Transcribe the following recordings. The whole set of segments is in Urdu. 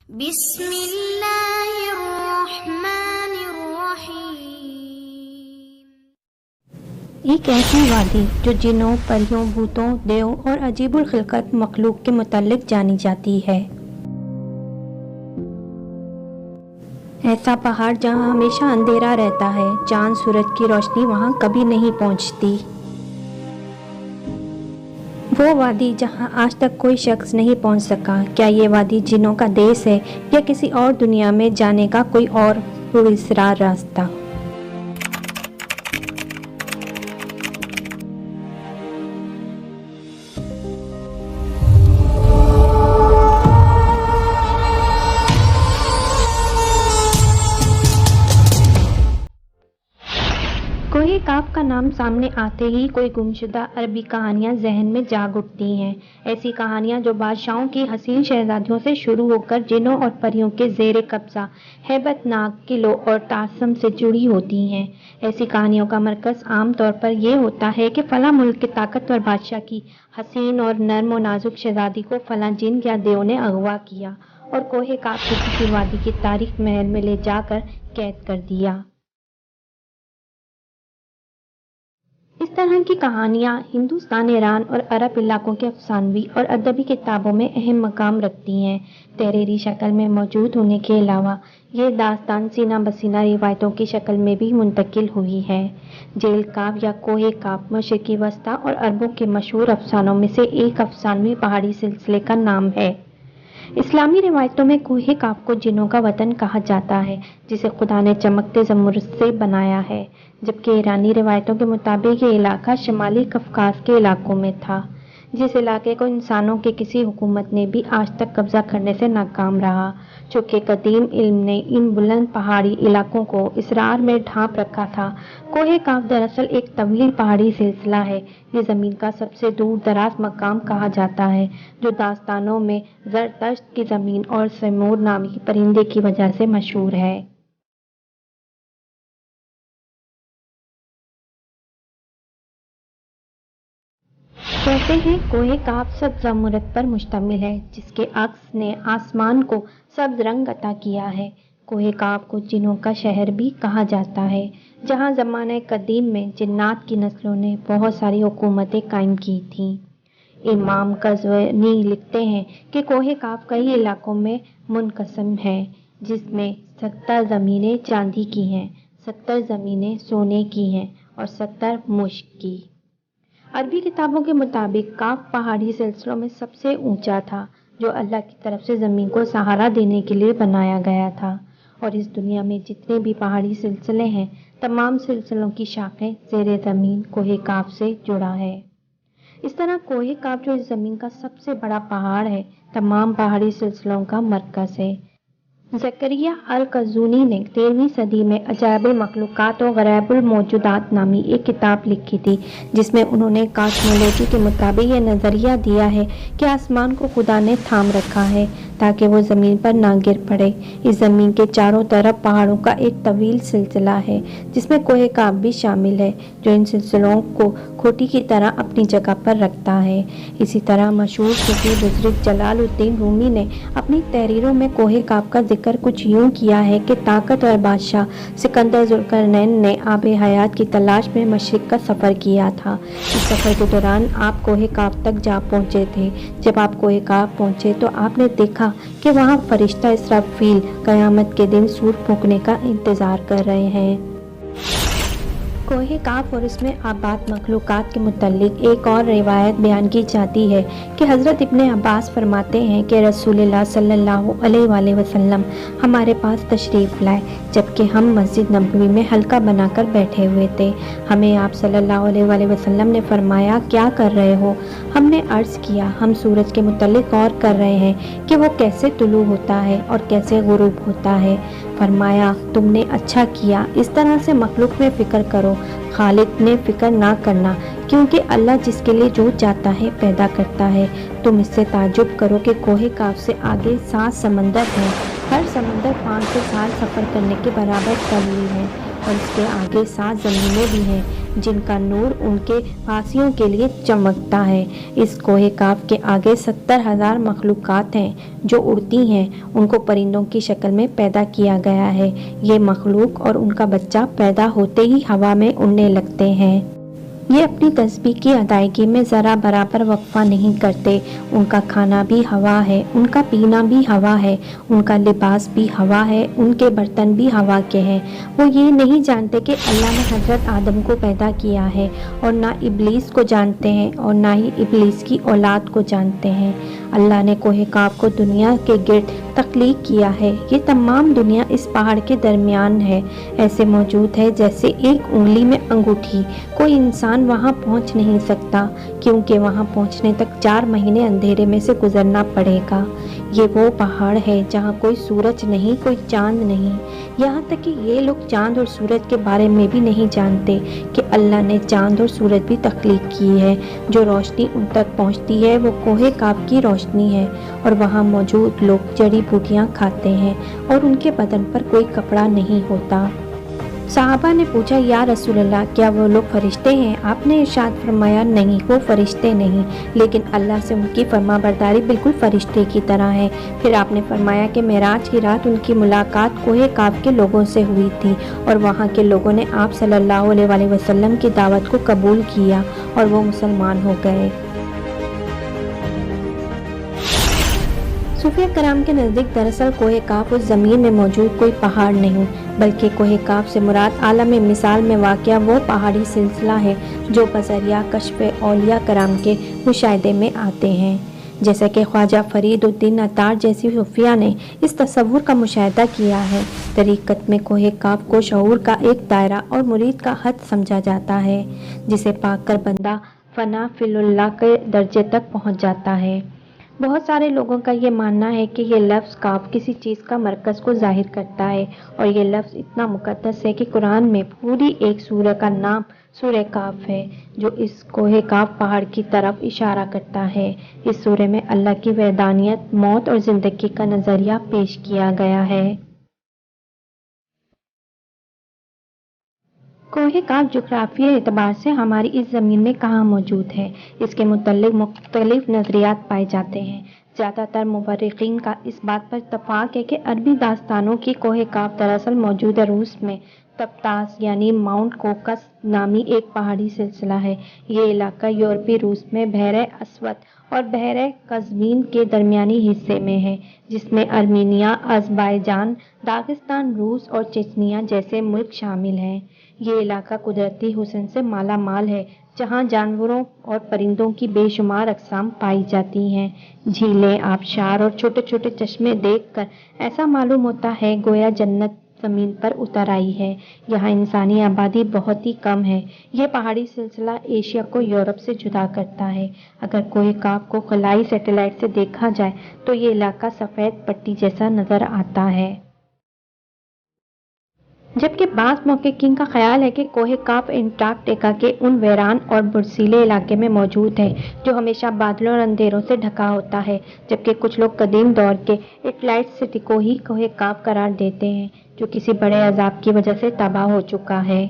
بسم اللہ الرحمن الرحیم۔ ایک ایسی وادی جو جنوں، پریوں، بھوتوں، دیو اور عجیب الخلقت مخلوق کے متعلق جانی جاتی ہے۔ ایسا پہاڑ جہاں ہمیشہ اندھیرا رہتا ہے، چاند سورج کی روشنی وہاں کبھی نہیں پہنچتی۔ وہ وادی جہاں آج تک کوئی شخص نہیں پہنچ سکا۔ کیا یہ وادی جنوں کا دیس ہے یا کسی اور دنیا میں جانے کا کوئی اور پراسرار راستہ؟ کوہ کاف کا نام سامنے آتے ہی کوئی گمشدہ عربی کہانیاں ذہن میں جاگ اٹھتی ہیں۔ ایسی کہانیاں جو بادشاہوں کی حسین شہزادیوں سے شروع ہو کر جنوں اور پریوں کے زیر قبضہ ہیبت ناک قلعوں اور طاسم سے جڑی ہوتی ہیں۔ ایسی کہانیوں کا مرکز عام طور پر یہ ہوتا ہے کہ فلاں ملک کے طاقتور بادشاہ کی حسین اور نرم و نازک شہزادی کو فلاں جن یا دیو نے اغوا کیا اور کوہ کاف کی کسی وادی کی تاریک محل میں لے جا کر قید کر دیا۔ اس طرح کی کہانیاں ہندوستان، ایران اور عرب علاقوں کے افسانوی اور ادبی کتابوں میں اہم مقام رکھتی ہیں۔ تحریری شکل میں موجود ہونے کے علاوہ یہ داستان سینہ بسینہ روایتوں کی شکل میں بھی منتقل ہوئی ہے۔ جیل کاف یا کوہ کاف مشرقی وسطی اور عربوں کے مشہور افسانوں میں سے ایک افسانوی پہاڑی سلسلے کا نام ہے۔ اسلامی روایتوں میں کوہ کاف کو جنوں کا وطن کہا جاتا ہے، جسے خدا نے چمکتے زمرد سے بنایا ہے، جبکہ ایرانی روایتوں کے مطابق یہ علاقہ شمالی کفکاز کے علاقوں میں تھا، جس علاقے کو انسانوں کی کسی حکومت نے بھی آج تک قبضہ کرنے سے ناکام رہا، چونکہ قدیم علم نے ان بلند پہاڑی علاقوں کو اسرار میں ڈھانپ رکھا تھا۔ کوہ کاف دراصل ایک طویل پہاڑی سلسلہ ہے۔ یہ زمین کا سب سے دور دراز مقام کہا جاتا ہے، جو داستانوں میں زرتشت کی زمین اور سیمور نامی پرندے کی وجہ سے مشہور ہے۔ کہتے ہیں کوہ کاف سبز زمرد پر مشتمل ہے، جس کے عکس نے آسمان کو سبز رنگ عطا کیا ہے۔ کوہ کاف کو جنوں کا شہر بھی کہا جاتا ہے، جہاں زمانہ قدیم میں جنات کی نسلوں نے بہت ساری حکومتیں قائم کی تھیں۔ امام قزوینی لکھتے ہیں کہ کوہ کاف کئی علاقوں میں منقسم ہے، جس میں 70 زمینیں چاندی کی ہیں، 70 زمینیں سونے کی ہیں اور 70 مشک کی۔ عربی کتابوں کے مطابق کاف پہاڑی سلسلوں میں سب سے اونچا تھا، جو اللہ کی طرف سے زمین کو سہارا دینے کے لیے بنایا گیا تھا، اور اس دنیا میں جتنے بھی پہاڑی سلسلے ہیں، تمام سلسلوں کی شاخیں زیر زمین کوہ کاف سے جڑا ہے۔ اس طرح کوہ کاف جو اس زمین کا سب سے بڑا پہاڑ ہے، تمام پہاڑی سلسلوں کا مرکز ہے۔ زکریا القزوینی نے 13ویں صدی میں عجائب المخلوقات و غرائب الموجودات نامی ایک کتاب لکھی تھی، جس میں انہوں نے کاسمولوجی کے مطابق یہ نظریہ دیا ہے کہ آسمان کو خدا نے تھام رکھا ہے تاکہ وہ زمین پر نہ گر پڑے۔ اس زمین کے چاروں طرف پہاڑوں کا ایک طویل سلسلہ ہے، جس میں کوہ کاف بھی شامل ہے، جو ان سلسلوں کو کھوٹی کی طرح اپنی جگہ پر رکھتا ہے۔ اسی طرح مشہور صوفی بزرگ جلال الدین رومی نے اپنی تحریروں میں کوہ کاف کا ذکر کچھ یوں کیا ہے کہ طاقتور بادشاہ سکندر ذوالقرنین نے آب حیات کی تلاش میں مشرق کا سفر کیا تھا۔ اس سفر کے دوران آپ کوہ کاف تک جا پہنچے تھے۔ جب آپ کوہ کاف پہنچے تو آپ نے دیکھا کہ وہاں فرشتہ اسرافیل قیامت کے دن سور پھونکنے کا انتظار کر رہے ہیں۔ کوہ کاف اور اس میں آباد مخلوقات کے متعلق ایک اور روایت بیان کی جاتی ہے کہ حضرت ابن عباس فرماتے ہیں کہ رسول اللہ صلی اللہ علیہ وآلہ وسلم ہمارے پاس تشریف لائے جبکہ ہم مسجد نبوی میں حلقہ بنا کر بیٹھے ہوئے تھے۔ ہمیں آپ صلی اللہ علیہ وآلہ وسلم نے فرمایا، کیا کر رہے ہو؟ ہم نے عرض کیا، ہم سورج کے متعلق غور کر رہے ہیں کہ وہ کیسے طلوع ہوتا ہے اور کیسے غروب ہوتا ہے۔ فرمایا، تم نے اچھا کیا، اس طرح سے مخلوق میں فکر کرو، خالق نے فکر نہ کرنا، کیونکہ اللہ جس کے لیے جو چاہتا ہے پیدا کرتا ہے۔ تم اس سے تعجب کرو کہ کوہ کاف سے آگے 7 سمندر ہیں، ہر سمندر 500 سال سفر کرنے کے برابر طویل ہے، اور اس کے آگے 7 زمینیں بھی ہیں جن کا نور ان کے پاسیوں کے لیے چمکتا ہے۔ اس کوہ کاف کے آگے 70,000 مخلوقات ہیں جو اڑتی ہیں، ان کو پرندوں کی شکل میں پیدا کیا گیا ہے۔ یہ مخلوق اور ان کا بچہ پیدا ہوتے ہی ہوا میں اڑنے لگتے ہیں۔ یہ اپنی تسبیح کی ادائیگی میں ذرا برابر وقفہ نہیں کرتے۔ ان کا کھانا بھی ہوا ہے، ان کا پینا بھی ہوا ہے، ان کا لباس بھی ہوا ہے، ان کے برتن بھی ہوا کے ہیں۔ وہ یہ نہیں جانتے کہ اللہ نے حضرت آدم کو پیدا کیا ہے، اور نہ ابلیس کو جانتے ہیں اور نہ ہی ابلیس کی اولاد کو جانتے ہیں۔ اللہ نے کوہ کاف کو دنیا کے گرد تخلیق کیا ہے۔ یہ تمام دنیا اس پہاڑ کے درمیان ہے، ایسے موجود ہے جیسے ایک انگلی میں انگوٹھی۔ کوئی انسان وہاں پہنچ نہیں سکتا، کیونکہ وہاں پہنچنے تک 4 مہینے اندھیرے میں سے گزرنا پڑے گا۔ یہ وہ پہاڑ ہے جہاں کوئی سورج نہیں، کوئی چاند نہیں۔ یہاں تک کہ یہ لوگ چاند اور سورج کے بارے میں بھی نہیں جانتے کہ اللہ نے چاند اور سورج بھی تخلیق کی ہے۔ جو روشنی ان تک پہنچتی ہے وہ کوہ کاف کی روشنی ہے، اور وہاں موجود لوگ جڑی بوٹیاں کھاتے ہیں اور ان کے بدن پر کوئی کپڑا نہیں ہوتا۔ صحابہ نے پوچھا، یا رسول اللہ، کیا وہ لوگ فرشتے ہیں؟ آپ نے ارشاد فرمایا، نہیں، وہ فرشتے نہیں، لیکن اللہ سے ان کی فرما برداری بالکل فرشتے کی طرح ہے۔ پھر آپ نے فرمایا کہ معراج کی رات ان کی ملاقات کوہ کاف کے لوگوں سے ہوئی تھی، اور وہاں کے لوگوں نے آپ صلی اللہ علیہ وآلہ وسلم کی دعوت کو قبول کیا اور وہ مسلمان ہو گئے۔ صوفیہ کرام کے نزدیک دراصل کوہ کاف اس زمین میں موجود کوئی پہاڑ نہیں، بلکہ کوہ کاف سے مراد عالم مثال میں واقع وہ پہاڑی سلسلہ ہے جو بذریعہ کشف اولیاء کرام کے مشاہدے میں آتے ہیں۔ جیسا کہ خواجہ فرید الدین عطار جیسی صوفیہ نے اس تصور کا مشاہدہ کیا ہے۔ طریقت میں کوہ کاف کو شعور کا ایک دائرہ اور مرید کا حد سمجھا جاتا ہے، جسے پا کر بندہ فنا فی اللہ کے درجے تک پہنچ جاتا ہے۔ بہت سارے لوگوں کا یہ ماننا ہے کہ یہ لفظ کاف کسی چیز کا مرکز کو ظاہر کرتا ہے، اور یہ لفظ اتنا مقدس ہے کہ قرآن میں پوری ایک سورہ کا نام سورہ کاف ہے، جو اس کوہ کاف پہاڑ کی طرف اشارہ کرتا ہے۔ اس سورہ میں اللہ کی وحدانیت، موت اور زندگی کا نظریہ پیش کیا گیا ہے۔ کوہ کاف جغرافیائی اعتبار سے ہماری اس زمین میں کہاں موجود ہے، اس کے متعلق مختلف نظریات پائے جاتے ہیں۔ زیادہ تر مورخین کا اس بات پر اتفاق ہے کہ عربی داستانوں کی کوہ کاف دراصل موجودہ روس میں تبتاس یعنی ماؤنٹ کوکس نامی ایک پہاڑی سلسلہ ہے۔ یہ علاقہ یورپی روس میں بحیرہ اسود اور بحیرہ قزوین کے درمیانی حصے میں ہے، جس میں ارمینیا، آذربائیجان، داغستان، روس اور چچنیا جیسے ملک شامل ہیں۔ یہ علاقہ قدرتی حسن سے مالا مال ہے، جہاں جانوروں اور پرندوں کی بے شمار اقسام پائی جاتی ہیں۔ جھیلیں، آبشار اور چھوٹے چھوٹے چشمے دیکھ کر ایسا معلوم ہوتا ہے گویا جنت زمین پر اتر آئی ہے۔ یہاں انسانی آبادی بہت ہی کم ہے۔ یہ پہاڑی سلسلہ ایشیا کو یورپ سے جدا کرتا ہے۔ اگر کوہ کاف کو خلائی سیٹلائٹ سے دیکھا جائے تو یہ علاقہ سفید پٹی جیسا نظر آتا ہے۔ جبکہ بعض محققین کا خیال ہے کہ کوہ کاف انٹارکٹیکا کے ان ویران اور برسیلے علاقے میں موجود ہے جو ہمیشہ بادلوں اور اندھیروں سے ڈھکا ہوتا ہے، جبکہ کچھ لوگ قدیم دور کے اٹلائٹ سٹی کو ہی کوہ کاف قرار دیتے ہیں، جو کسی بڑے عذاب کی وجہ سے تباہ ہو چکا ہے۔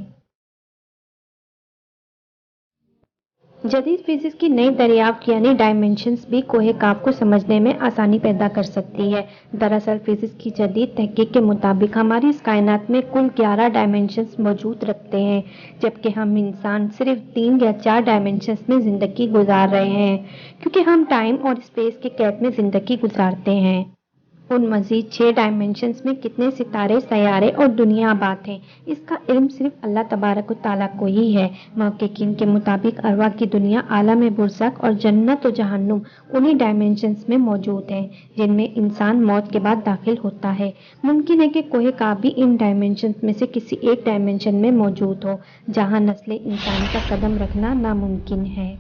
جدید فزکس کی نئی دریافت یعنی ڈائمینشنز بھی کوہ کاف کو سمجھنے میں آسانی پیدا کر سکتی ہے۔ دراصل فزکس کی جدید تحقیق کے مطابق ہماری اس کائنات میں کل 11 ڈائمینشنز موجود رکھتے ہیں، جبکہ ہم انسان صرف 3 یا 4 ڈائمینشنز میں زندگی گزار رہے ہیں، کیونکہ ہم ٹائم اور اسپیس کے قید میں زندگی گزارتے ہیں۔ ان مزید 6 ڈائمینشنز میں کتنے ستارے، سیارے اور دنیا آباد ہیں، اس کا علم صرف اللہ تبارک و تعالیٰ کو ہی ہے۔ محققین کے مطابق ارواح کی دنیا، عالم برزخ اور جنت و جہنم انہی ڈائمینشنز میں موجود ہیں جن میں انسان موت کے بعد داخل ہوتا ہے۔ ممکن ہے کہ کوہ کاف بھی ان ڈائمینشنز میں سے کسی ایک ڈائمینشن میں موجود ہو، جہاں نسل انسانی کا قدم رکھنا ناممکن ہے۔